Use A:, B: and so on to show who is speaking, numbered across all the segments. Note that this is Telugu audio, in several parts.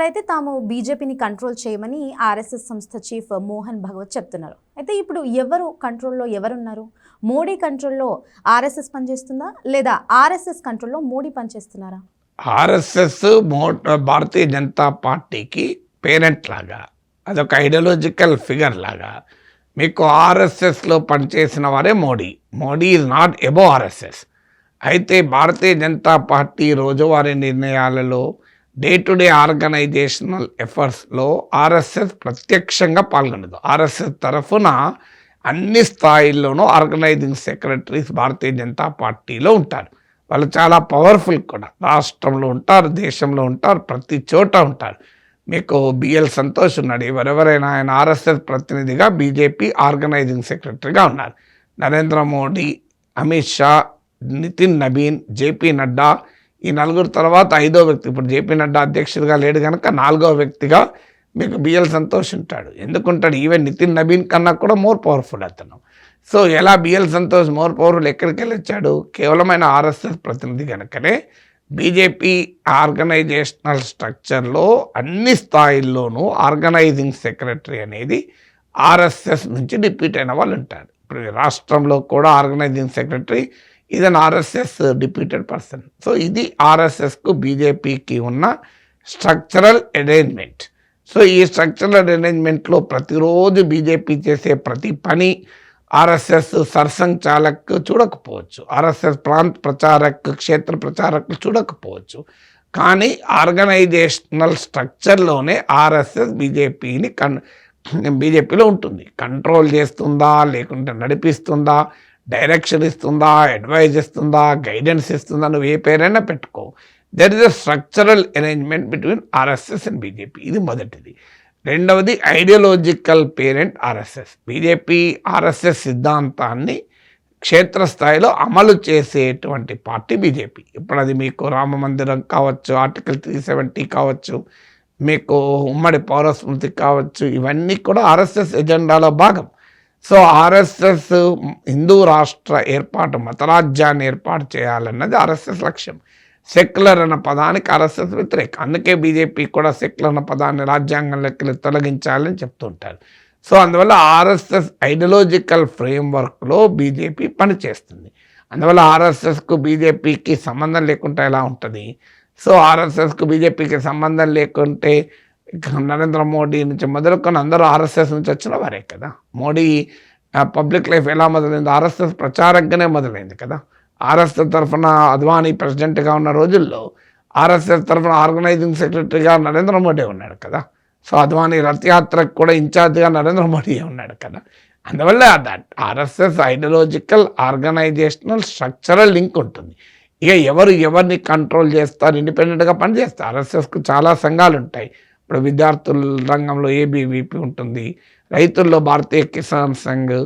A: వారైతే తాము బీజేపీని కంట్రోల్ చేయమని ఆర్ఎస్ఎస్ సంస్థ చీఫ్ మోహన్ భగవత్ చెప్తున్నారు. అయితే ఇప్పుడు ఎవరు కంట్రోల్లో ఎవరున్నారు? మోడీ కంట్రోల్లో ఆర్ఎస్ఎస్ పనిచేస్తుందా, లేదా ఆర్ఎస్ఎస్ కంట్రోల్లో మోడీ పనిచేస్తున్నారా?
B: ఆర్ఎస్ఎస్ భారతీయ జనతా పార్టీకి పేరెంట్ లాగా, అదొక ఐడియాలజికల్ ఫిగర్ లాగా. మీకు ఆర్ఎస్ఎస్లో పనిచేసిన వారే Modi. Modi is not above RSS. అయితే భారతీయ జనతా పార్టీ రోజువారీ నిర్ణయాలలో, డే టు డే ఆర్గనైజేషనల్ ఎఫర్ట్స్లో ఆర్ఎస్ఎస్ ప్రత్యక్షంగా పాల్గొనదు. ఆర్ఎస్ఎస్ తరఫున అన్ని స్థాయిల్లోనూ ఆర్గనైజింగ్ సెక్రటరీస్ భారతీయ జనతా పార్టీలో ఉంటారు. వాళ్ళు చాలా పవర్ఫుల్ కూడా. రాష్ట్రంలో ఉంటారు, దేశంలో ఉంటారు, ప్రతి చోట ఉంటారు. మీకు బిఎల్ సంతోష్ ఉన్నాడు. ఎవరెవరైనా ఆయన ఆర్ఎస్ఎస్ ప్రతినిధిగా బీజేపీ ఆర్గనైజింగ్ సెక్రటరీగా ఉన్నారు. నరేంద్ర మోడీ, అమిత్ షా, నితిన్ నబీన్, జేపీ నడ్డా, ఈ నలుగురు తర్వాత ఐదో వ్యక్తి, ఇప్పుడు జేపీ నడ్డా అధ్యక్షుడిగా లేడు కనుక నాలుగో వ్యక్తిగా మీకు బిఎల్ సంతోష్ ఉంటాడు. ఎందుకుంటాడు? ఈవెన్ నితిన్ నబీన్ కన్నా కూడా మోర్ పవర్ఫుల్ అతను. సో ఎలా బిఎల్ సంతోష్ మోర్ పవర్ఫుల్ ఎక్కడికి వెళ్ళొచ్చాడు? కేవలమైన ఆర్ఎస్ఎస్ ప్రతినిధి కనుకనే బీజేపీ ఆర్గనైజేషనల్ స్ట్రక్చర్లో అన్ని స్థాయిల్లోనూ ఆర్గనైజింగ్ సెక్రటరీ అనేది ఆర్ఎస్ఎస్ నుంచి డిప్యూట్ అయిన వాళ్ళు ఉంటారు. ఇప్పుడు రాష్ట్రంలో కూడా ఆర్గనైజింగ్ సెక్రటరీ ఇదన్ ఆర్ఎస్ఎస్ డిప్యూటెడ్ పర్సన్. సో ఇది ఆర్ఎస్ఎస్కు బీజేపీకి ఉన్న స్ట్రక్చరల్ అరేంజ్మెంట్. సో ఈ స్ట్రక్చరల్ అరేంజ్మెంట్లో ప్రతిరోజు బీజేపీ చేసే ప్రతి పని ఆర్ఎస్ఎస్ సర్సంఘ్ చాలక్ చూడకపోవచ్చు, ఆర్ఎస్ఎస్ ప్రాంత ప్రచారక్, క్షేత్ర ప్రచారకులు చూడకపోవచ్చు. కానీ ఆర్గనైజేషనల్ స్ట్రక్చర్లోనే ఆర్ఎస్ఎస్ బీజేపీలో ఉంటుంది. కంట్రోల్ చేస్తుందా, లేకుంటే నడిపిస్తుందా, డైరెక్షన్ ఇస్తుందా, అడ్వైజ్ ఇస్తుందా, గైడెన్స్ ఇస్తుందా, నువ్వు ఏ పేరైనా పెట్టుకో. There is a structural arrangement between RSS and BJP. ఇది మొదటిది. రెండవది ideological parent RSS. BJP RSS సిద్ధాంతాన్ని క్షేత్రస్థాయిలో అమలు చేసేటువంటి పార్టీ బీజేపీ. ఇప్పుడు అది మీకు రామ మందిరం కావచ్చు, ఆర్టికల్ 370 కావచ్చు, మీకు ఉమ్మడి పౌరస్మృతి కావచ్చు, ఇవన్నీ కూడా ఆర్ఎస్ఎస్ ఎజెండాలో భాగం. సో ఆర్ఎస్ఎస్ హిందూ రాష్ట్ర ఏర్పాటు, మతరాజ్యాన్ని ఏర్పాటు చేయాలన్నది ఆర్ఎస్ఎస్ లక్ష్యం. సెక్యులర్ అన్న పదానికి ఆర్ఎస్ఎస్ వ్యతిరేకం. అందుకే బీజేపీ కూడా సెక్యులర్ అన్న పదాన్ని రాజ్యాంగంలోకి తొలగించాలని చెప్తుంటారు. సో అందువల్ల ఆర్ఎస్ఎస్ ఐడియాలజికల్ ఫ్రేమ్వర్క్లో బీజేపీ పనిచేస్తుంది. అందువల్ల ఆర్ఎస్ఎస్కు బీజేపీకి సంబంధం లేకుండా ఎలా ఉంటుంది? సో ఆర్ఎస్ఎస్కు బీజేపీకి సంబంధం లేకుంటే నరేంద్ర మోడీ నుంచి మొదలుకొని అందరూ ఆర్ఎస్ఎస్ నుంచి వచ్చిన వారే కదా. మోడీ పబ్లిక్ లైఫ్ ఎలా మొదలైంది? ఆర్ఎస్ఎస్ ప్రచారంగానే మొదలైంది కదా. ఆర్ఎస్ఎస్ తరఫున అద్వానీ ప్రెసిడెంట్గా ఉన్న రోజుల్లో ఆర్ఎస్ఎస్ తరఫున ఆర్గనైజింగ్ సెక్రటరీగా నరేంద్ర మోడీ ఉన్నాడు కదా. సో అద్వానీ రథయాత్రకు కూడా ఇన్ఛార్జ్గా నరేంద్ర మోడీ ఉన్నాడు కదా. అందువల్ల RSS ideological organizational structural link ఉంటుంది. ఇక ఎవరిని కంట్రోల్ చేస్తారు, ఇండిపెండెంట్గా పనిచేస్తారు. ఆర్ఎస్ఎస్కు చాలా సంఘాలు ఉంటాయి. ఇప్పుడు విద్యార్థుల రంగంలో ఏబీవీపీ ఉంటుంది, రైతుల్లో భారతీయ కిసాన్ సంఘ్,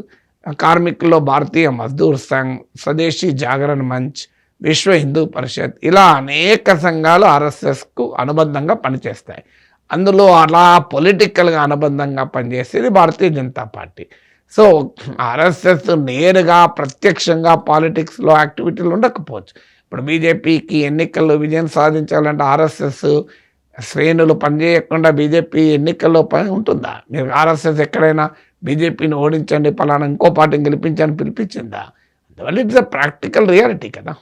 B: కార్మికుల్లో భారతీయ మజ్దూర్ సంఘ్, స్వదేశీ జాగరణ మంచ్, విశ్వ హిందూ పరిషత్, ఇలా అనేక సంఘాలు ఆర్ఎస్ఎస్కు అనుబంధంగా పనిచేస్తాయి. అందులో అలా పొలిటికల్గా అనుబంధంగా పనిచేసేది భారతీయ జనతా పార్టీ. సో ఆర్ఎస్ఎస్ నేరుగా ప్రత్యక్షంగా పాలిటిక్స్లో యాక్టివిటీలు ఉండకపోవచ్చు. ఇప్పుడు బీజేపీకి ఎన్నికల్లో విజయం సాధించాలంటే ఆర్ఎస్ఎస్ శ్రేణులు పనిచేయకుండా బీజేపీ ఎన్నికల్లో పని ఉంటుందా? మీరు ఆర్ఎస్ఎస్ ఎక్కడైనా బీజేపీని ఓడించండి, పలానా ఇంకో పార్టీని గెలిపించని పిలిపించిందా? అందువల్ల ఇట్స్ అ ప్రాక్టికల్ రియాలిటీ కదా.